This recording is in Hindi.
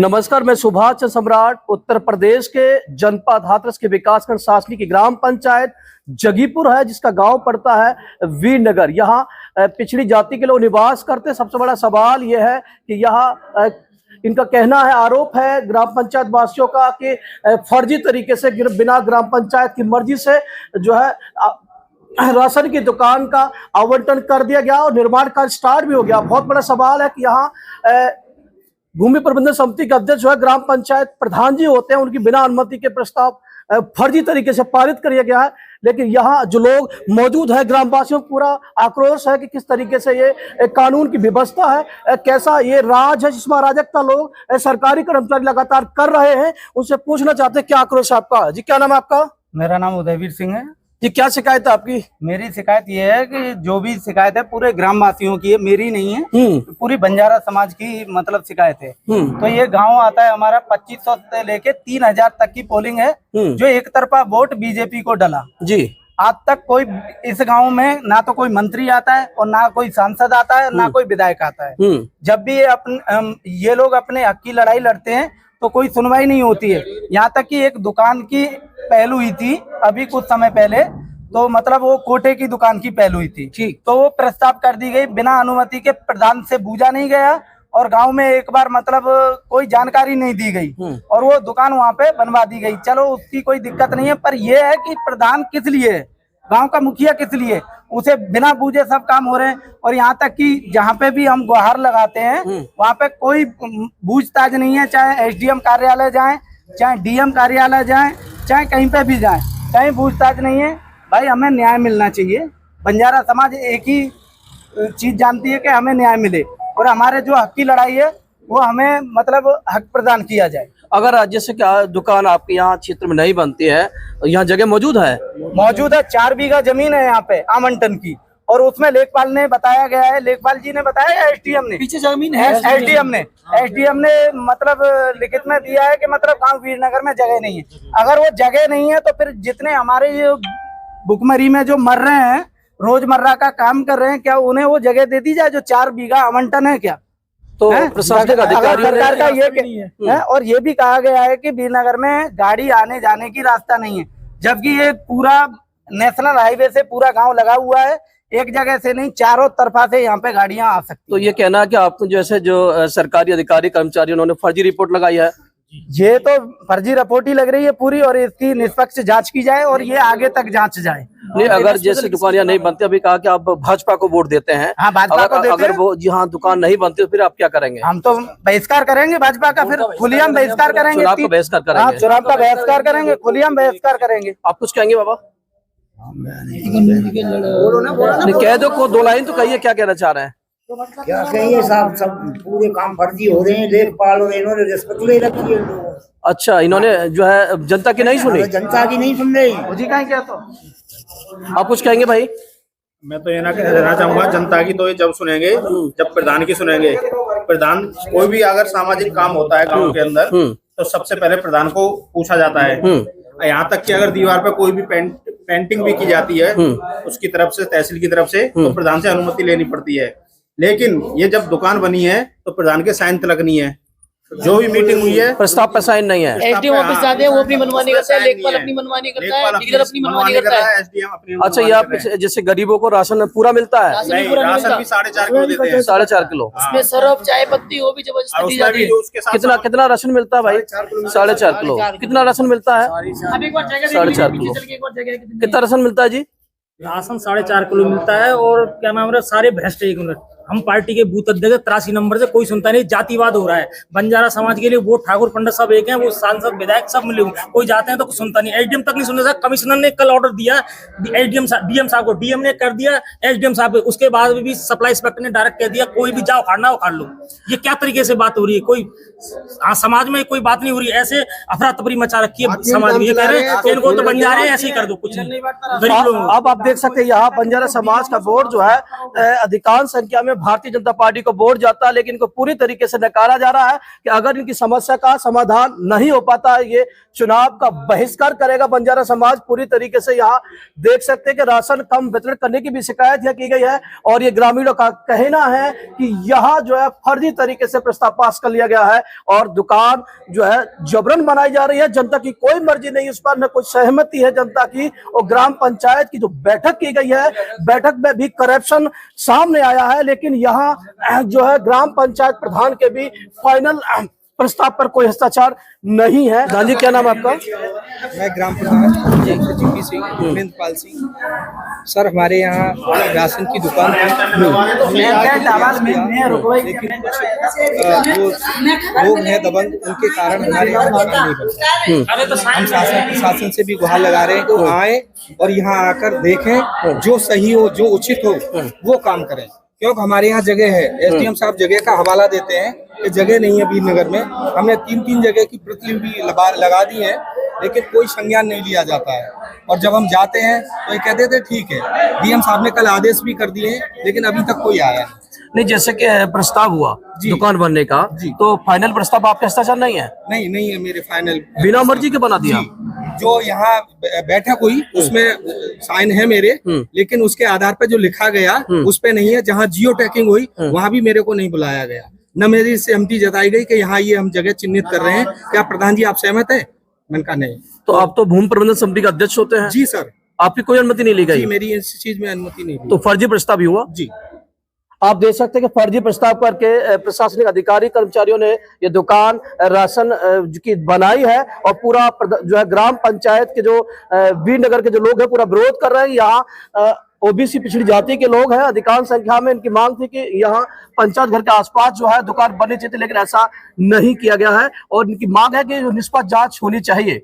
नमस्कार, मैं सुभाष चंद्र सम्राट। उत्तर प्रदेश के जनपद हाथरस के विकासखंड शासनी की ग्राम पंचायत जगीपुर है, जिसका गांव पड़ता है वीरनगर। यहाँ पिछड़ी जाति के लोग निवास करते हैं। सबसे बड़ा सवाल यह है कि यहाँ इनका कहना है, आरोप है ग्राम पंचायत वासियों का कि फर्जी तरीके से बिना ग्राम पंचायत की मर्जी से जो है राशन की दुकान का आवंटन कर दिया गया और निर्माण कार्य स्टार्ट भी हो गया। बहुत बड़ा सवाल है कि यहाँ भूमि प्रबंधन समिति के अध्यक्ष जो है ग्राम पंचायत प्रधान जी होते हैं, उनकी बिना अनुमति के प्रस्ताव फर्जी तरीके से पारित किया गया है। लेकिन यहाँ जो लोग मौजूद है, ग्रामवासियों को पूरा आक्रोश है कि किस तरीके से ये कानून की व्यवस्था है, कैसा ये राज है जिसमें अराजकता लोग सरकारी कर्मचारी लगातार कर रहे हैं। उनसे पूछना चाहते हैं क्या आक्रोश है आपका। जी, क्या नाम है आपका? मेरा नाम उदयवीर सिंह है जी। क्या शिकायत है आपकी? मेरी शिकायत ये है कि जो भी शिकायत है पूरे ग्रामवासियों की है, मेरी नहीं है, पूरी बंजारा समाज की मतलब शिकायत है। तो ये गांव आता है हमारा 2500 से लेके 3000 तक की पोलिंग है, जो एक तरफा वोट बीजेपी को डला जी। आज तक कोई इस गांव में ना तो कोई मंत्री आता है और ना कोई सांसद आता है, ना कोई विधायक आता है। जब भी ये लोग अपने हक की लड़ाई लड़ते हैं तो कोई सुनवाई नहीं होती है। यहाँ तक कि एक दुकान की पहल हुई थी अभी कुछ समय पहले, तो मतलब वो कोटे की दुकान की पहल हुई थी, ठीक, तो वो प्रस्ताव कर दी गई, बिना अनुमति के प्रधान से पूछा नहीं गया और गांव में एक बार मतलब कोई जानकारी नहीं दी गई और वो दुकान वहां पे बनवा दी गई। चलो उसकी कोई दिक्कत नहीं है, पर ये है कि प्रधान किस लिए, गांव का मुखिया किस लिए, उसे बिना पूछे सब काम हो रहे हैं। और यहाँ तक कि जहाँ पे भी हम गुहार लगाते हैं वहाँ पे कोई पूछताछ नहीं है, चाहे एसडीएम कार्यालय जाएं, चाहे डीएम कार्यालय जाएं, चाहे कहीं पे भी जाएं, कहीं पूछताछ नहीं है। भाई हमें न्याय मिलना चाहिए। बंजारा समाज एक ही चीज जानती है कि हमें न्याय मिले और हमारे जो हक की लड़ाई है वो हमें मतलब हक प्रदान किया जाए। अगर जैसे क्या दुकान आपके यहाँ क्षेत्र में नहीं बनती है, यहाँ जगह मौजूद है? 4 बीघा जमीन है यहाँ पे आवंटन की, और उसमें लेखपाल ने बताया गया है, लेखपाल जी ने बताया, एसडीएम ने, पीछे जमीन है, एसडीएम ने मतलब लिखित में दिया है कि मतलब गांव वीरनगर में जगह नहीं है। अगर वो जगह नहीं है तो फिर जितने हमारे ये भुखमरी में जो मर रहे हैं, रोजमर्रा का काम कर रहे हैं, क्या उन्हें वो जगह दे दी जाए जो 4 बीघा आवंटन है क्या? तो प्रशासनिक अधिकारियों सरकार का ये है और ये भी कहा गया है कि वीरनगर में गाड़ी आने जाने की रास्ता नहीं है, जबकि ये पूरा नेशनल हाईवे से पूरा गांव लगा हुआ है, एक जगह से नहीं, चारों तरफा से यहाँ पे गाड़ियां आ सकती। तो ये कहना है कि आपको जैसे जो सरकारी अधिकारी कर्मचारी उन्होंने फर्जी रिपोर्ट लगाई है? ये तो फर्जी रिपोर्ट ही लग रही है पूरी, और इसकी निष्पक्ष जांच की जाए और ये आगे तक जांच जाए। नहीं, अगर जैसे दुकानियां नहीं बनती, अभी कहा कि आप भाजपा को वोट देते हैं। हाँ, भाजपा को देते हैं। अगर वो जी हाँ दुकान नहीं बनती तो फिर आप क्या करेंगे? हम तो बहिष्कार करेंगे भाजपा का, फिर खुलेआम बहिष्कार करेंगे, चुनाव का बहिष्कार करेंगे, चुनाव का बहिष्कार करेंगे, खुलेआम बहिष्कार करेंगे। आप कुछ कहेंगे बाबा? कह दो को 2 लाइन तो कहिए, क्या कहना चाह रहे हैं? क्या कहिए साहब, सब पूरे काम फर्जी हो रहे हैं, लेखपाल और इन्होंने रिश्वत ले रखी है लोगों। अच्छा, इन्होंने जो है जनता की नहीं सुनी, जनता की नहीं सुन रही जी। क्या तो आप कुछ कहेंगे भाई? मैं तो ये ना कहना चाहूंगा, जनता की तो ये जब सुनेंगे जब प्रधान की सुनेंगे। प्रधान कोई भी अगर सामाजिक काम होता है गांव के अंदर तो सबसे पहले प्रधान को पूछा जाता है। यहाँ तक कि अगर दीवार पे कोई भी पेंटिंग भी की जाती है उसकी तरफ से, तहसील की तरफ से, तो प्रधान से अनुमति लेनी पड़ती है। लेकिन ये जब दुकान बनी है तो प्रधान के साइन तलक नहीं है। जो भी मीटिंग हुई है प्रस्ताव पर साइन नहीं है। एसडीएम ऑफिस जाते हैं, वो अपनी मनमानी करता है, लेखपाल अपनी मनमानी करता है, डीलर अपनी मनमानी करता है, एसडीएम अपनी। अच्छा, ये आप जैसे गरीबों को राशन पूरा मिलता है? राशन भी 4.5 किलो देते हैं। 4.5 किलो? उसमें सरफ, चाय पत्ती, वो भी जबरदस्ती दी जाती है। कितना राशन मिलता है भाई? 4.5 किलो। कितना राशन मिलता है? 4.5 किलो। कितना राशन मिलता है जी? राशन 4.5 किलो मिलता है। और क्या नाम है, सारे भ्रष्ट एक मिनट। हम पार्टी के बूथ अध्यक्ष 83 नंबर से, कोई सुनता नहीं, जातिवाद हो रहा है। बंजारा समाज के लिए वो ठाकुर पंडित सब एक हैं, वो सांसद विधायक सब मिले हुए, कोई जाते हैं तो कुछ सुनता नहीं। एसडीएम तक नहीं सुनता। कमिश्नर ने कल ऑर्डर दिया एसडीएम डीएम साहब को, डीएम ने कर दिया एसडीएम साहब, उसके बाद भी सप्लाई इंस्पेक्टर ने डायरेक्ट कह दिया कोई भी जाओ खाना उखाड़ लो। ये क्या तरीके से बात हो रही है? कोई समाज में कोई बात नहीं हो रही है, ऐसे अफरा तफरी मचा रखी है समाज में। ये कह रहे हैं इनको तो बंजारे ऐसे ही कर दो, कुछ नहीं गरीब लोग। अब आप देख सकते हैं यहाँ बंजारा समाज का वोट जो है अधिकांश संख्या में भारतीय जनता पार्टी को वोट जाता है, लेकिन इनको पूरी तरीके से नकारा जा रहा है कि अगर इनकी समस्या का समाधान नहीं हो पाता है, ये चुनाव का बहिष्कार करेगा बंजारा समाज पूरी तरीके से। यहाँ देख सकते हैं कि राशन कम वितरण करने की भी शिकायत यह की गई है और ये ग्रामीणों का कहना है कि यहाँ जो है फर्जी तरीके से प्रस्ताव पास कर लिया गया है और दुकान जो है जबरन बनाई जा रही है। जनता की कोई मर्जी नहीं, उस पर न कुछ सहमति है जनता की। और ग्राम पंचायत की जो बैठक की गई है, बैठक में भी करप्शन सामने आया है, लेकिन यहाँ जो है ग्राम पंचायत प्रधान के भी फाइनल प्रस्ताव पर कोई हस्ताक्षर नहीं है। गांधी, क्या नाम है आपका? मैं ग्राम प्रधान जीपी सिंह गोविंदपाल सिंह। सर, हमारे यहाँ राशन की दुकान लेकिन कुछ लोग हैं दबंग, उनके कारण हमारे यहाँ दुकान नहीं बनता। हम शासन से भी गुहार लगा रहे हैं कि आए और यहाँ आकर देखें, जो सही हो, जो उचित हो वो काम करें, क्योंकि हमारे यहाँ जगह है। एसडीएम साहब जगह का हवाला देते हैं कि जगह नहीं है वीरनगर में। हमने 3 जगह की प्रतिलिपि लगा दी है, लेकिन कोई संज्ञान नहीं लिया जाता है। और जब हम जाते हैं तो ये कहते थे ठीक है। डीएम साहब ने कल आदेश भी कर दिए, लेकिन अभी तक कोई आया नहीं। जैसे कि प्रस्ताव हुआ दुकान बनने का, तो फाइनल प्रस्ताव आपके हस्ताक्षर नहीं है? नहीं है मेरे फाइनल। बिना मर्जी के बना दिया? जो यहाँ बैठक हुई उसमें साइन है मेरे, लेकिन उसके आधार पर जो लिखा गया उस पे नहीं है। जहाँ जियो टैगिंग हुई वहाँ भी मेरे को नहीं बुलाया गया, न मेरी सहमति जताई गई कि यहाँ ये हम जगह चिन्हित कर रहे हैं। क्या प्रधान जी आप सहमत है? मैंने कहा नहीं। तो आप तो भूमि प्रबंधन समिति का अध्यक्ष होते हैं? जी सर। आपकी कोई अनुमति नहीं ली गई? मेरी इस चीज में अनुमति नहीं ली। तो फर्जी प्रस्ताव भी हुआ? जी। आप देख सकते हैं कि फर्जी प्रस्ताव करके प्रशासनिक अधिकारी कर्मचारियों ने ये दुकान राशन की बनाई है और पूरा जो है ग्राम पंचायत के जो वीरनगर के जो लोग हैं पूरा विरोध कर रहे हैं। यहाँ ओबीसी पिछड़ी जाति के लोग हैं, अधिकांश संख्या में। इनकी मांग थी कि यहाँ पंचायत घर के आसपास जो है दुकान बननी चाहिए, लेकिन ऐसा नहीं किया गया है और इनकी मांग है कि निष्पक्ष जांच होनी चाहिए।